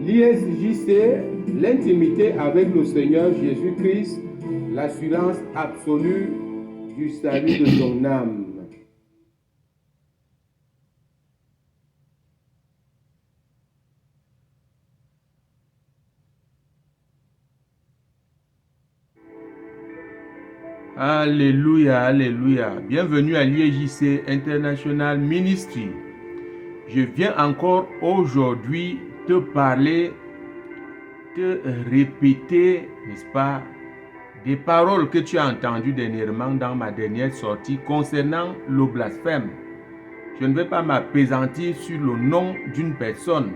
L'ISJC, l'intimité avec le Seigneur Jésus-Christ, l'assurance absolue du salut de ton âme. Alléluia, alléluia. Bienvenue à l'ISJC International Ministry. Je viens encore aujourd'hui te parler, te répéter, n'est-ce pas, des paroles que tu as entendues dernièrement dans ma dernière sortie concernant le blasphème. Je ne vais pas m'appesantir sur le nom d'une personne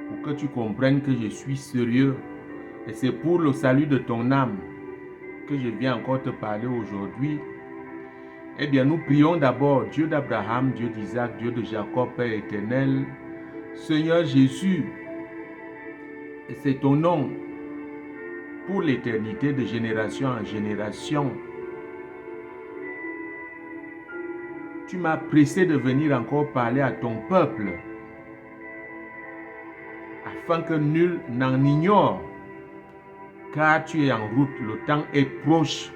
pour que tu comprennes que je suis sérieux. Et c'est pour le salut de ton âme que je viens encore te parler aujourd'hui. Eh bien, nous prions d'abord Dieu d'Abraham, Dieu d'Isaac, Dieu de Jacob, Père éternel. Seigneur Jésus, c'est ton nom pour l'éternité de génération en génération. Tu m'as pressé de venir encore parler à ton peuple afin que nul n'en ignore, car tu es en route, le temps est proche.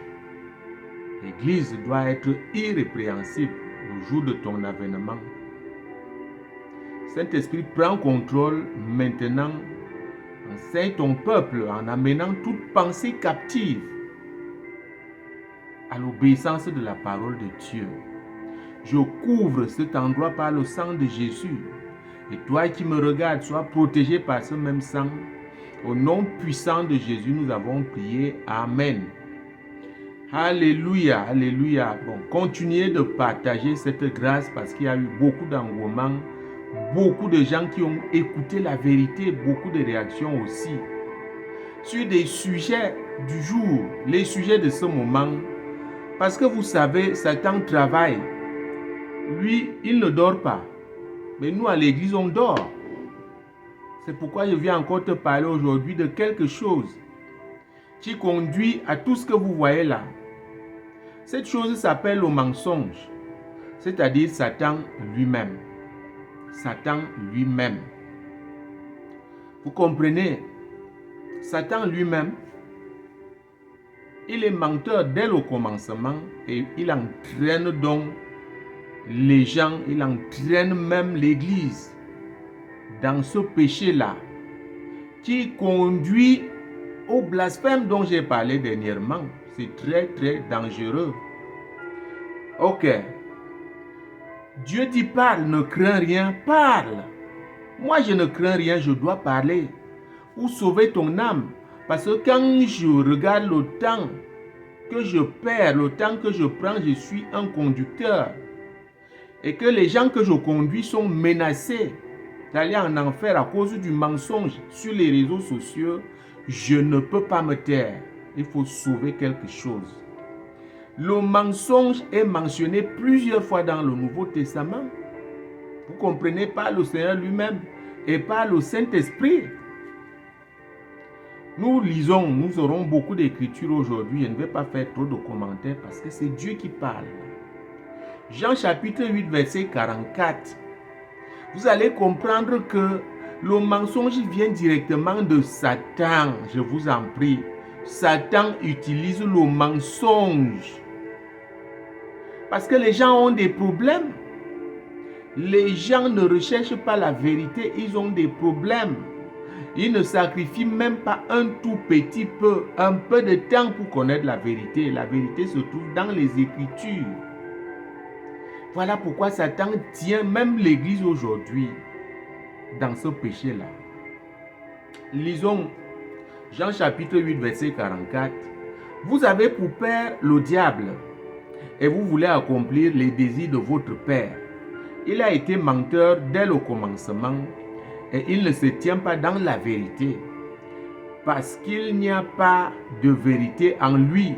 L'Église doit être irrépréhensible le jour de ton avènement. Saint-Esprit, prends contrôle maintenant. Enseigne ton peuple en amenant toute pensée captive à l'obéissance de la parole de Dieu. Je couvre cet endroit par le sang de Jésus. Et toi qui me regardes, sois protégé par ce même sang. Au nom puissant de Jésus, nous avons prié. Amen. Alléluia, alléluia. Bon, continuez de partager cette grâce parce qu'il y a eu beaucoup d'engouement, beaucoup de gens qui ont écouté la vérité, beaucoup de réactions aussi. Sur des sujets du jour, les sujets de ce moment, parce que vous savez, Satan travaille. Lui, il ne dort pas. Mais nous, à l'église, on dort. C'est pourquoi je viens encore te parler aujourd'hui de quelque chose qui conduit à tout ce que vous voyez là. Cette chose s'appelle le mensonge, c'est-à-dire Satan lui-même. Satan lui-même. Vous comprenez? Satan lui-même, il est menteur dès le commencement et il entraîne donc les gens, il entraîne même l'Église dans ce péché-là qui conduit au blasphème dont j'ai parlé dernièrement. C'est très très dangereux. Ok. Dieu dit parle, ne crains rien, parle. Moi je ne crains rien, je dois parler pour sauver ton âme. Parce que quand je regarde le temps que je perds, le temps que je prends, je suis un conducteur. Et que les gens que je conduis sont menacés d'aller en enfer à cause du mensonge sur les réseaux sociaux, je ne peux pas me taire. Il faut sauver quelque chose. Le mensonge est mentionné plusieurs fois dans le Nouveau Testament. Vous comprenez, par le Seigneur lui-même et par le Saint-Esprit. Nous lisons, nous aurons beaucoup d'écritures aujourd'hui. Je ne vais pas faire trop de commentaires parce que c'est Dieu qui parle. Jean chapitre 8, verset 44. Vous allez comprendre que le mensonge vient directement de Satan. Je vous en prie. Satan utilise le mensonge. Parce que les gens ont des problèmes. Les gens ne recherchent pas la vérité, ils ont des problèmes. Ils ne sacrifient même pas un tout petit peu, un peu de temps pour connaître la vérité. La vérité se trouve dans les Écritures. Voilà pourquoi Satan tient même l'Église aujourd'hui dans ce péché-là. Lisons Jean chapitre 8, verset 44. Vous avez pour père le diable et vous voulez accomplir les désirs de votre père. Il a été menteur dès le commencement et il ne se tient pas dans la vérité parce qu'il n'y a pas de vérité en lui.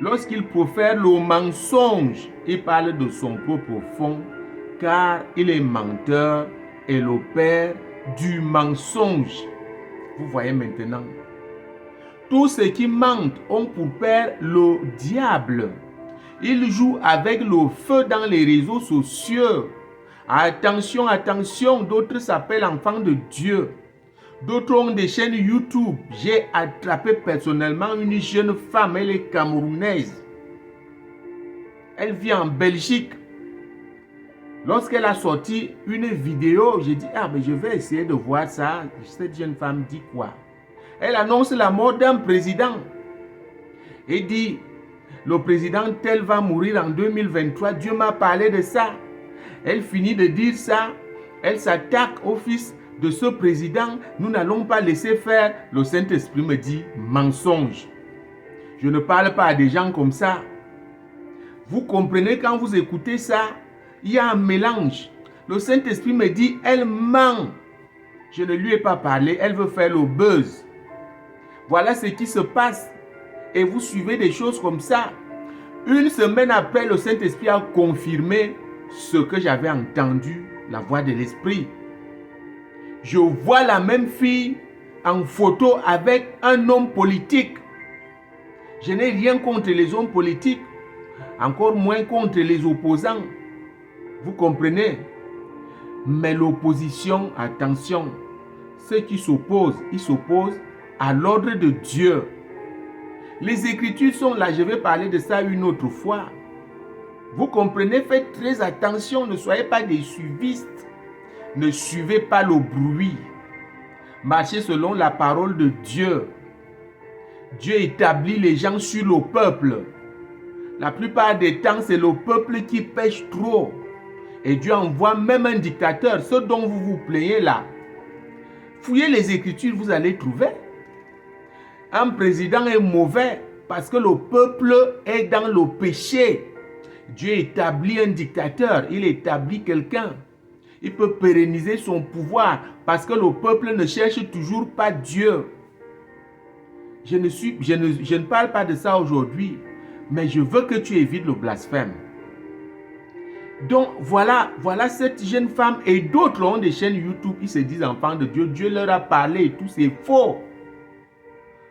Lorsqu'il profère le mensonge, il parle de son propre fond car il est menteur et le père du mensonge. Vous voyez maintenant. Tous ceux qui mentent ont pour père le diable. Il joue avec le feu dans les réseaux sociaux Attention, attention, d'autres s'appellent enfants de Dieu. D'autres ont des chaînes YouTube. J'ai attrapé personnellement une jeune femme, elle est camerounaise. Elle vit en Belgique. Lorsqu'elle a sorti une vidéo, j'ai dit, mais je vais essayer de voir ça. Cette jeune femme dit quoi? Elle annonce la mort d'un président. Et dit, le président tel va mourir en 2023. Dieu m'a parlé de ça. Elle finit de dire ça. Elle s'attaque au fils de ce président. Nous n'allons pas laisser faire. Le Saint-Esprit me dit, mensonge. Je ne parle pas à des gens comme ça. Vous comprenez, quand vous écoutez ça, il y a un mélange. Le Saint-Esprit me dit, elle ment. Je ne lui ai pas parlé, elle veut faire le buzz. Voilà ce qui se passe. Et vous suivez des choses comme ça. Une semaine après, le Saint-Esprit a confirmé ce que j'avais entendu, la voix de l'Esprit. Je vois la même fille en photo avec un homme politique. Je n'ai rien contre les hommes politiques, encore moins contre les opposants. Vous comprenez? Mais l'opposition, attention, ceux qui s'opposent, ils s'opposent à l'ordre de Dieu. Les Écritures sont là, je vais parler de ça une autre fois. Vous comprenez? Faites très attention, ne soyez pas des suivistes. Ne suivez pas le bruit. Marchez selon la parole de Dieu. Dieu établit les gens sur le peuple. La plupart des temps, c'est le peuple qui pêche trop. Et Dieu envoie même un dictateur, ce dont vous vous plaignez là. Fouillez les Écritures, vous allez trouver. Un président est mauvais parce que le peuple est dans le péché. Dieu établit un dictateur, il établit quelqu'un. Il peut pérenniser son pouvoir parce que le peuple ne cherche toujours pas Dieu. Je ne parle pas de ça aujourd'hui, mais je veux que tu évites le blasphème. Donc voilà cette jeune femme et d'autres ont des chaînes YouTube, ils se disent enfants de Dieu, Dieu leur a parlé et tout, c'est faux.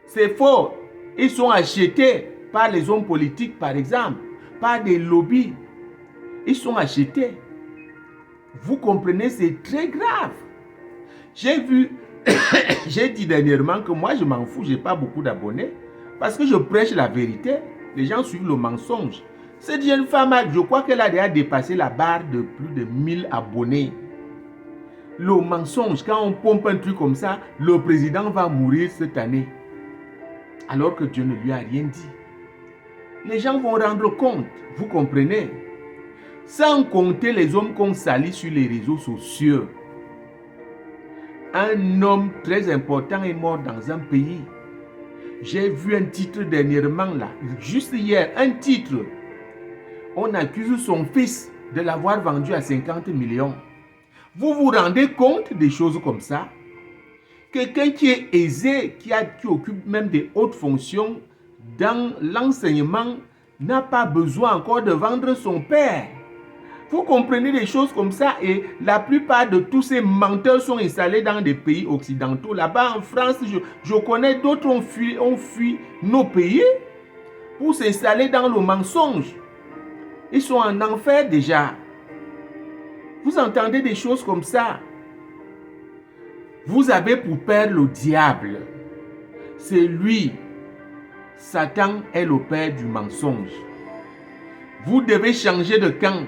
C'est faux. Ils sont achetés par les hommes politiques par exemple, par des lobbies. Ils sont achetés. Vous comprenez, c'est très grave. J'ai vu, j'ai dit dernièrement que moi je m'en fous, je n'ai pas beaucoup d'abonnés parce que je prêche la vérité. Les gens suivent le mensonge. Cette jeune femme, je crois qu'elle a déjà dépassé la barre de plus de 1000 abonnés. Le mensonge, quand on pompe un truc comme ça, le président va mourir cette année. Alors que Dieu ne lui a rien dit. Les gens vont rendre compte, vous comprenez? Sans compter les hommes qu'on salit sur les réseaux sociaux. Un homme très important est mort dans un pays. J'ai vu un titre dernièrement là, juste hier, un titre. On accuse son fils de l'avoir vendu à 50 millions. Vous vous rendez compte des choses comme ça? Quelqu'un qui est aisé, qui occupe même des hautes fonctions dans l'enseignement, n'a pas besoin encore de vendre son père. Vous comprenez des choses comme ça et la plupart de tous ces menteurs sont installés dans des pays occidentaux. Là-bas en France, je connais d'autres ont fui nos pays pour s'installer dans le mensonge. Ils sont en enfer déjà. Vous entendez des choses comme ça. Vous avez pour père le diable. C'est lui. Satan est le père du mensonge. Vous devez changer de camp.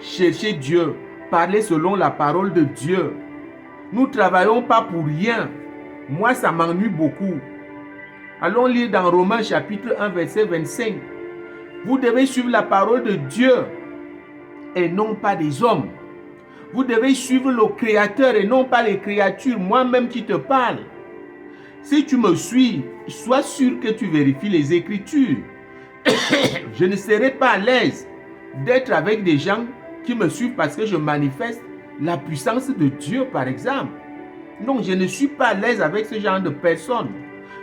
Cherchez Dieu. Parlez selon la parole de Dieu. Nous ne travaillons pas pour rien. Moi, ça m'ennuie beaucoup. Allons lire dans Romains chapitre 1, verset 25. Vous devez suivre la parole de Dieu et non pas des hommes. Vous devez suivre le Créateur et non pas les créatures, moi-même qui te parle. Si tu me suis, sois sûr que tu vérifies les Écritures. Je ne serai pas à l'aise d'être avec des gens qui me suivent parce que je manifeste la puissance de Dieu, par exemple. Non, je ne suis pas à l'aise avec ce genre de personnes.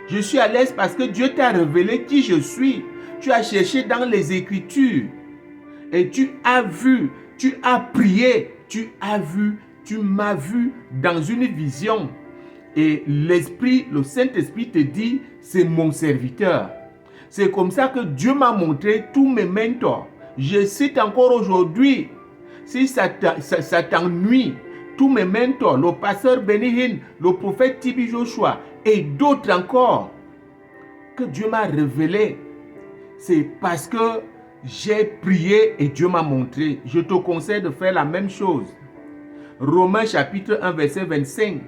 Je suis à l'aise parce que Dieu t'a révélé qui je suis. Tu as cherché dans les Écritures et tu as vu, tu as prié, tu as vu, tu m'as vu dans une vision. Et l'Esprit, le Saint-Esprit te dit, c'est mon serviteur. C'est comme ça que Dieu m'a montré tous mes mentors. Je cite encore aujourd'hui, si ça t'ennuie, tous mes mentors, le pasteur Benny Hinn, le prophète Tibi Joshua et d'autres encore que Dieu m'a révélé, c'est parce que j'ai prié et Dieu m'a montré. Je te conseille de faire la même chose. Romains chapitre 1 verset 25.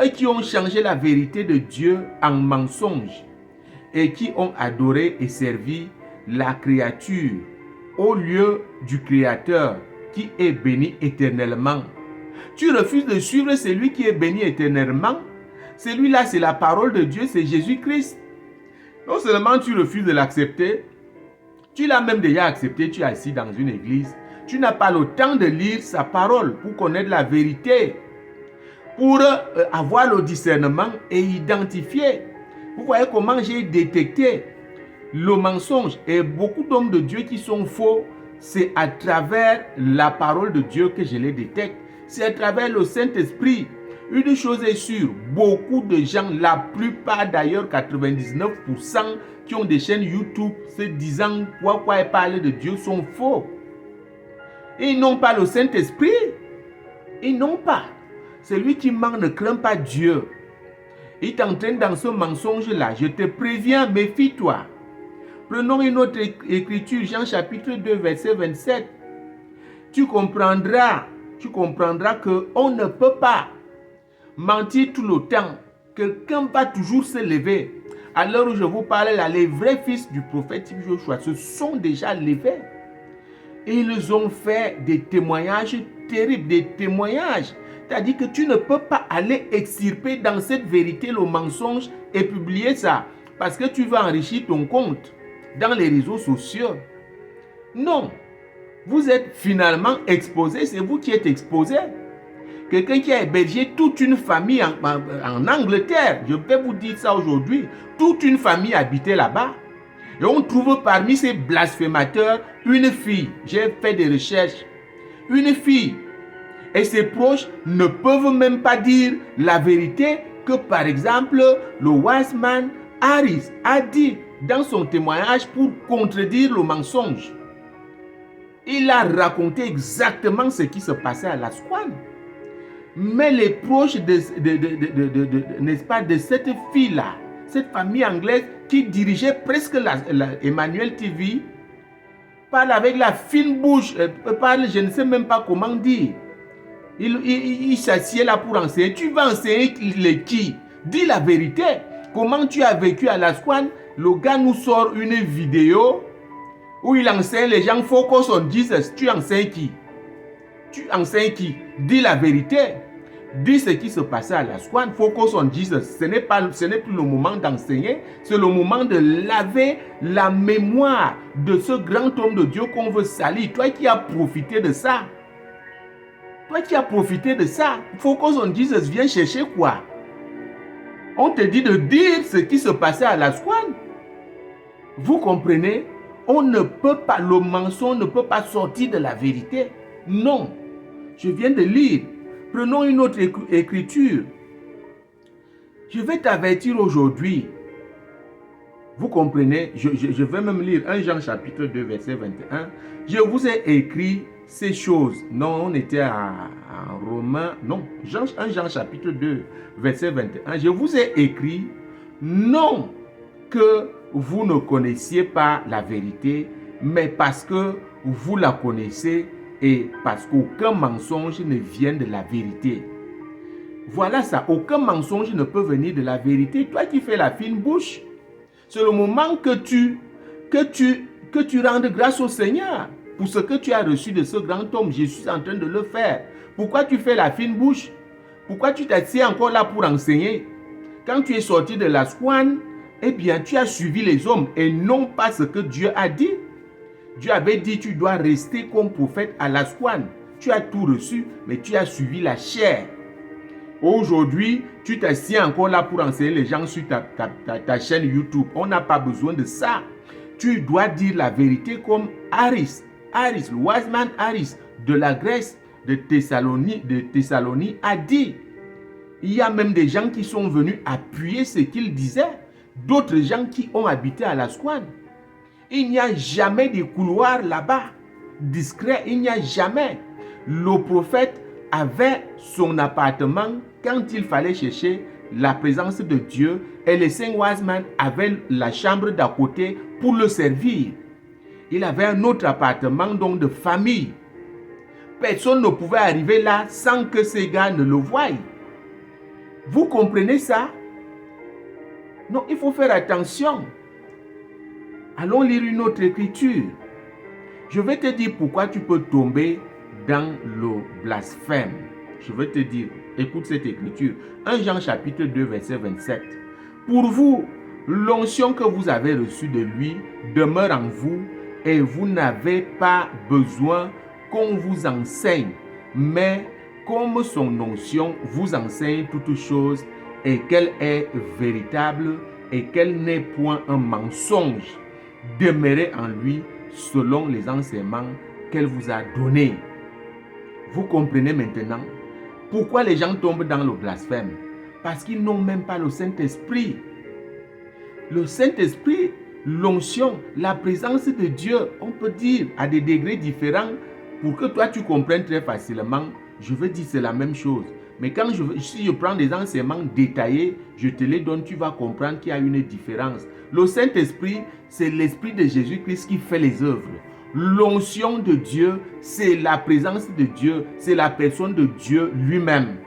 Eux qui ont changé la vérité de Dieu en mensonge et qui ont adoré et servi la créature au lieu du Créateur qui est béni éternellement. Tu refuses de suivre celui qui est béni éternellement. Celui-là, c'est la parole de Dieu, c'est Jésus-Christ. Non seulement tu refuses de l'accepter, tu l'as même déjà accepté, tu es assis dans une église. Tu n'as pas le temps de lire sa parole pour connaître la vérité, pour avoir le discernement et identifier. Vous voyez comment j'ai détecté le mensonge et beaucoup d'hommes de Dieu qui sont faux. C'est à travers la parole de Dieu que je les détecte. C'est à travers le Saint-Esprit. Une chose est sûre, beaucoup de gens, la plupart d'ailleurs, 99% qui ont des chaînes YouTube se disant quoi et parler de Dieu sont faux. Ils n'ont pas le Saint-Esprit. Ils n'ont pas. Celui qui ment ne craint pas Dieu. Il t'entraîne dans ce mensonge-là. Je te préviens, méfie-toi. Prenons une autre écriture, Jean chapitre 2, verset 27. Tu comprendras qu'on ne peut pas mentir tout le temps. Quelqu'un va toujours se lever. À l'heure où je vous parle là, les vrais fils du prophète Joshua se sont déjà levés. Et ils ont fait des témoignages terribles, des témoignages. C'est-à-dire que tu ne peux pas aller extirper dans cette vérité le mensonge et publier ça parce que tu vas enrichir ton compte dans les réseaux sociaux. Non. Vous êtes finalement exposé, c'est vous qui êtes exposé. Quelqu'un qui a hébergé toute une famille en Angleterre, je vais vous dire ça aujourd'hui, toute une famille habitait là-bas. Et on trouve parmi ces blasphémateurs une fille. J'ai fait des recherches. Une fille. Et ses proches ne peuvent même pas dire la vérité que, par exemple, le Wiseman Harris a dit dans son témoignage pour contredire le mensonge. Il a raconté exactement ce qui se passait à la Squan. Mais les proches n'est-ce pas, de cette fille-là, cette famille anglaise qui dirigeait presque Emmanuel TV, parle avec la fine bouche, parle, je ne sais même pas comment dire. Il s'assied là pour enseigner. Tu vas enseigner les qui? Dis la vérité. Comment tu as vécu à la Squan? Le gars nous sort une vidéo où il enseigne les gens focus on Jesus. Tu enseignes qui? Tu enseignes qui? Dis la vérité. Dis ce qui se passait à la Squan. Focus on Jesus. Ce n'est plus le moment d'enseigner. C'est le moment de laver la mémoire de ce grand homme de Dieu qu'on veut salir. Toi qui as profité de ça. Toi qui as profité de ça. Focus on Jesus vient chercher quoi? On te dit de dire ce qui se passait à la Squan. Vous comprenez? On ne peut pas, le mensonge ne peut pas sortir de la vérité. Non. Je viens de lire. Prenons une autre écriture. Je vais t'avertir aujourd'hui. Vous comprenez? Je vais même lire 1 Jean chapitre 2 verset 21. Je vous ai écrit ces choses. Non, on était en Romains. Non, 1 Jean chapitre 2 verset 21. Je vous ai écrit non que vous ne connaissiez pas la vérité, mais parce que vous la connaissez et parce qu'aucun mensonge ne vient de la vérité. Voilà ça, aucun mensonge ne peut venir de la vérité. Toi qui fais la fine bouche, c'est le moment que tu rendes grâce au Seigneur pour ce que tu as reçu de ce grand homme. Je suis en train de le faire. Pourquoi tu fais la fine bouche? Pourquoi tu t'assieds encore là pour enseigner? Quand tu es sorti de la Squan, eh bien, tu as suivi les hommes et non pas ce que Dieu a dit. Dieu avait dit, tu dois rester comme prophète à la Squan. Tu as tout reçu, mais tu as suivi la chair. Aujourd'hui, tu t'assieds encore là pour enseigner les gens sur ta chaîne YouTube. On n'a pas besoin de ça. Tu dois dire la vérité comme Harris, le Wiseman Harris de la Grèce, de Thessalonique a dit. Il y a même des gens qui sont venus appuyer ce qu'il disait. D'autres gens qui ont habité à la Squan. Il n'y a jamais de couloir là-bas discret. Il n'y a jamais. Le prophète avait son appartement quand il fallait chercher la présence de Dieu et les 5 wise men avaient la chambre d'à côté pour le servir. Il avait un autre appartement donc de famille. Personne ne pouvait arriver là sans que ces gars ne le voient. Vous comprenez ça? Non, il faut faire attention. Allons lire une autre écriture. Je vais te dire pourquoi tu peux tomber dans le blasphème. Je vais te dire, écoute cette écriture. 1 Jean chapitre 2 verset 27. Pour vous, l'onction que vous avez reçue de lui demeure en vous et vous n'avez pas besoin qu'on vous enseigne, mais comme son onction vous enseigne toutes choses et qu'elle est véritable et qu'elle n'est point un mensonge, demeurez en lui selon les enseignements qu'elle vous a donnés. Vous comprenez maintenant pourquoi les gens tombent dans le blasphème? Parce qu'ils n'ont même pas le Saint-Esprit. Le Saint-Esprit, l'onction, la présence de Dieu, on peut dire à des degrés différents pour que toi tu comprennes très facilement. Je veux dire c'est la même chose. Mais quand si je prends des enseignements détaillés, je te les donne, tu vas comprendre qu'il y a une différence. Le Saint-Esprit, c'est l'Esprit de Jésus-Christ qui fait les œuvres. L'onction de Dieu, c'est la présence de Dieu, c'est la personne de Dieu lui-même.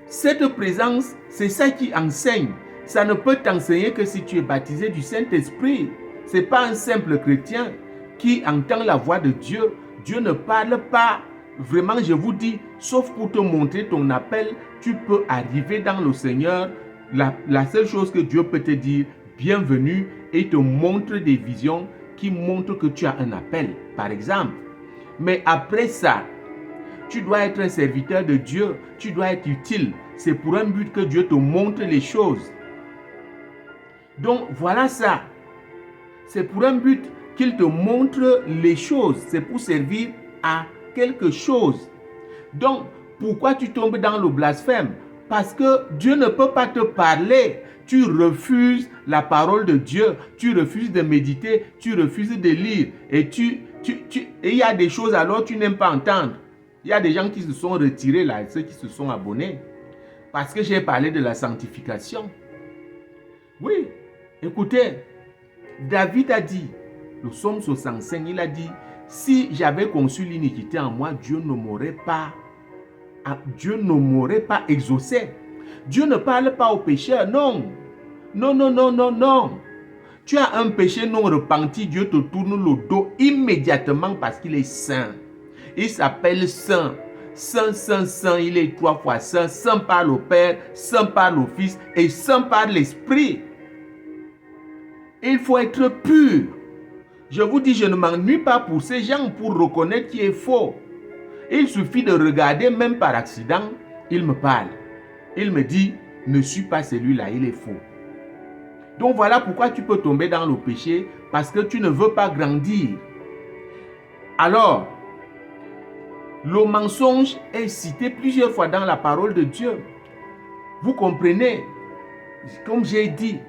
Cette présence, c'est ça qui enseigne. Ça ne peut t'enseigner que si tu es baptisé du Saint-Esprit. Ce n'est pas un simple chrétien qui entend la voix de Dieu. Dieu ne parle pas. Vraiment, je vous dis, sauf pour te montrer ton appel, tu peux arriver dans le Seigneur. La seule chose que Dieu peut te dire, bienvenue, et te montre des visions qui montrent que tu as un appel, par exemple. Mais après ça, tu dois être un serviteur de Dieu, tu dois être utile. C'est pour un but que Dieu te montre les choses. Donc, voilà ça. C'est pour un but qu'il te montre les choses. C'est pour servir à quelque chose. Donc, pourquoi tu tombes dans le blasphème? Parce que Dieu ne peut pas te parler. Tu refuses la parole de Dieu. Tu refuses de méditer. Tu refuses de lire. Et il y a des choses alors que tu n'aimes pas entendre. Il y a des gens qui se sont retirés là, ceux qui se sont abonnés. Parce que j'ai parlé de la sanctification. Oui, écoutez, David a dit, le psaume 65, il a dit, si j'avais conçu l'iniquité en moi, Dieu ne m'aurait pas exaucé. Dieu ne parle pas aux pécheurs, non. Non, non, non, non, non. Tu as un péché non repenti, Dieu te tourne le dos immédiatement parce qu'il est saint. Il s'appelle saint. Saint, saint, saint, il est 3 fois saint. Saint par le Père, saint par le Fils et saint par l'Esprit. Il faut être pur. Je vous dis, je ne m'ennuie pas pour ces gens pour reconnaître qui est faux. Il suffit de regarder, même par accident, il me parle. Il me dit, ne suis pas celui-là, il est faux. Donc voilà pourquoi tu peux tomber dans le péché, parce que tu ne veux pas grandir. Alors, le mensonge est cité plusieurs fois dans la parole de Dieu. Vous comprenez? Comme j'ai dit,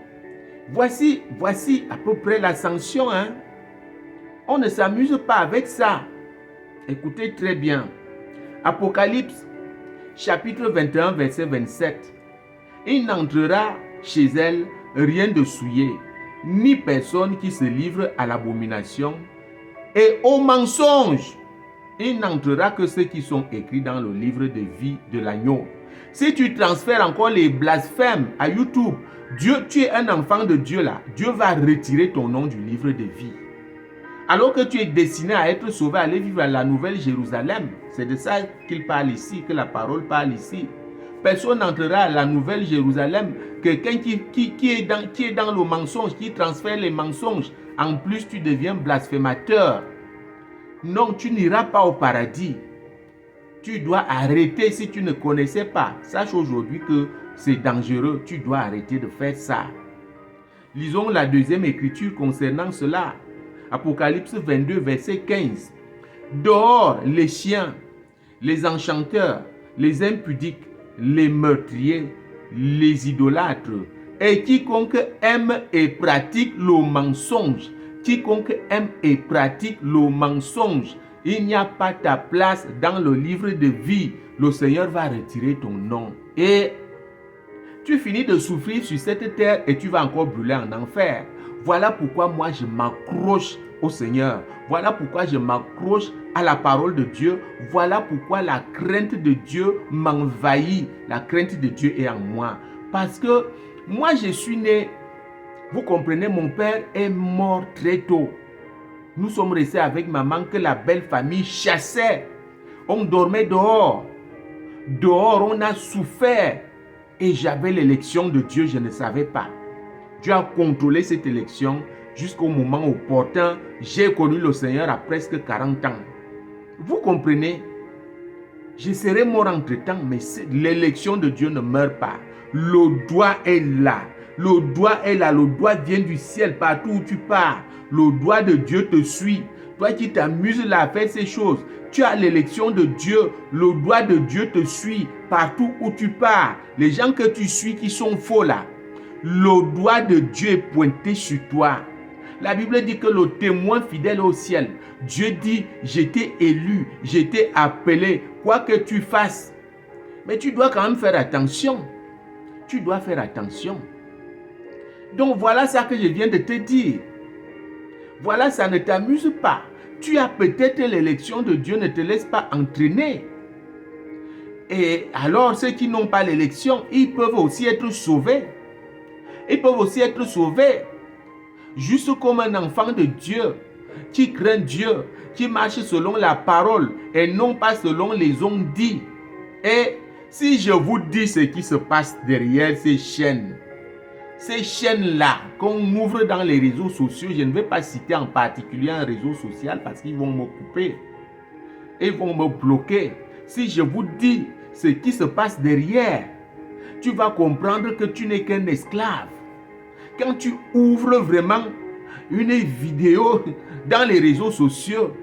voici à peu près la sanction. On ne s'amuse pas avec ça. Écoutez très bien. Apocalypse, chapitre 21, verset 27. Il n'entrera chez elle rien de souillé, ni personne qui se livre à l'abomination et au mensonge. Il n'entrera que ceux qui sont écrits dans le livre de vie de l'agneau. Si tu transfères encore les blasphèmes à YouTube, tu es un enfant de Dieu là, Dieu va retirer ton nom du livre de vie. Alors que tu es destiné à être sauvé, à aller vivre à la Nouvelle Jérusalem. C'est de ça qu'il parle ici, que la parole parle ici. Personne n'entrera à la Nouvelle Jérusalem. Quelqu'un qui est dans le mensonge, qui transfère les mensonges. En plus, tu deviens blasphémateur. Non, tu n'iras pas au paradis. Tu dois arrêter si tu ne connaissais pas. Sache aujourd'hui que c'est dangereux. Tu dois arrêter de faire ça. Lisons la deuxième écriture concernant cela. Apocalypse 22, verset 15. Dehors les chiens, les enchanteurs, les impudiques, les meurtriers, les idolâtres, et quiconque aime et pratique le mensonge. Quiconque aime et pratique le mensonge. il n'y a pas ta place dans le livre de vie, le Seigneur va retirer ton nom. Et tu finis de souffrir sur cette terre et tu vas encore brûler en enfer. Voilà pourquoi moi je m'accroche au Seigneur. Voilà pourquoi je m'accroche à la parole de Dieu. Voilà pourquoi la crainte de Dieu m'envahit. La crainte de Dieu est en moi. Parce que moi je suis né, vous comprenez, mon père est mort très tôt. Nous sommes restés avec maman que la belle famille chassait. On dormait dehors. Dehors, on a souffert. Et j'avais l'élection de Dieu, je ne savais pas. Dieu a contrôlé cette élection jusqu'au moment opportun. J'ai connu le Seigneur à presque 40 ans. Vous comprenez? Je serai mort entre-temps, mais l'élection de Dieu ne meurt pas. Le doigt est là. Le doigt est là. Le doigt vient du ciel partout où tu pars. Le doigt de Dieu te suit. Toi qui t'amuses là à faire ces choses, tu as l'élection de Dieu. Le doigt de Dieu te suit partout où tu pars. Les gens que tu suis qui sont faux là, le doigt de Dieu est pointé sur toi. La Bible dit que le témoin fidèle au ciel, Dieu dit, je t'ai élu, je t'ai appelé, quoi que tu fasses. Mais tu dois quand même faire attention. Tu dois faire attention. Donc voilà ça que je viens de te dire. Voilà, ça ne t'amuse pas. Tu as peut-être l'élection de Dieu, ne te laisse pas entraîner. Et alors, ceux qui n'ont pas l'élection, ils peuvent aussi être sauvés. Ils peuvent aussi être sauvés. Juste comme un enfant de Dieu, qui craint Dieu, qui marche selon la parole et non pas selon les hommes dits. Et si je vous dis ce qui se passe derrière ces chaînes-là qu'on ouvre dans les réseaux sociaux, je ne vais pas citer en particulier un réseau social parce qu'ils vont me couper. Ils vont me bloquer. Si je vous dis ce qui se passe derrière, tu vas comprendre que tu n'es qu'un esclave. Quand tu ouvres vraiment une vidéo dans les réseaux sociaux,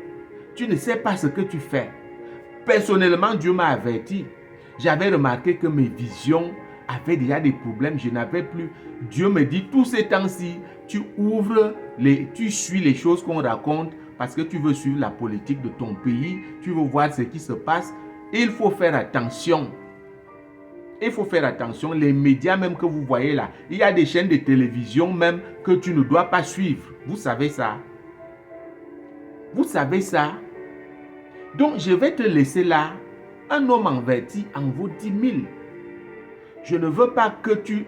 tu ne sais pas ce que tu fais. Personnellement, Dieu m'a averti. J'avais remarqué que mes visions avaient déjà des problèmes. Je n'avais plus. Dieu me dit, tous ces temps-ci, tu suis les choses qu'on raconte parce que tu veux suivre la politique de ton pays. Tu veux voir ce qui se passe. Il faut faire attention. Il faut faire attention. Les médias même que vous voyez là, il y a des chaînes de télévision même que tu ne dois pas suivre. Vous savez ça? Vous savez ça? Donc, je vais te laisser là. Un homme averti en vaut 10 000. Je ne veux pas que tu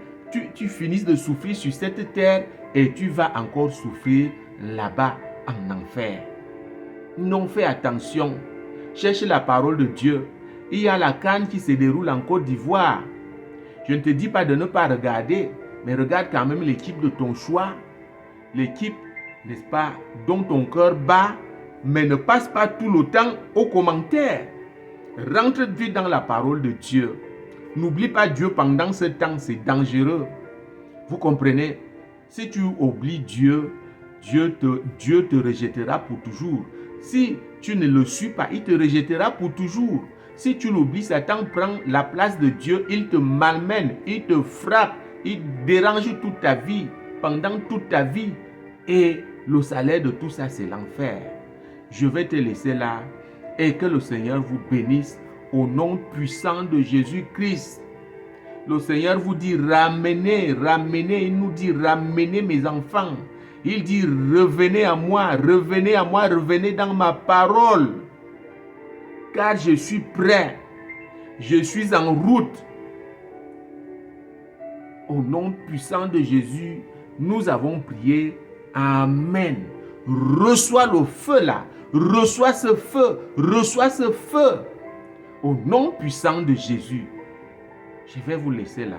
finisses de souffrir sur cette terre et tu vas encore souffrir là-bas en enfer. Non, fais attention. Cherche la parole de Dieu. Il y a la CAN qui se déroule en Côte d'Ivoire. Je ne te dis pas de ne pas regarder, mais regarde quand même l'équipe de ton choix. L'équipe, n'est-ce pas, dont ton cœur bat, mais ne passe pas tout le temps aux commentaires. Rentre vite dans la parole de Dieu. N'oublie pas Dieu pendant ce temps, c'est dangereux. Vous comprenez? Si tu oublies Dieu, Dieu te rejettera pour toujours. Si tu ne le suis pas, il te rejettera pour toujours. Si tu l'oublies, Satan prend la place de Dieu, il te malmène, il te frappe, il dérange toute ta vie, pendant toute ta vie. Et le salaire de tout ça, c'est l'enfer. Je vais te laisser là et que le Seigneur vous bénisse au nom puissant de Jésus-Christ. Le Seigneur vous dit ramenez, il nous dit ramenez mes enfants. Il dit revenez à moi, revenez dans ma parole. Car je suis prêt, je suis en route. Au nom puissant de Jésus, nous avons prié. Amen. Reçois le feu là. Reçois ce feu. Reçois ce feu. Au nom puissant de Jésus. Je vais vous laisser là.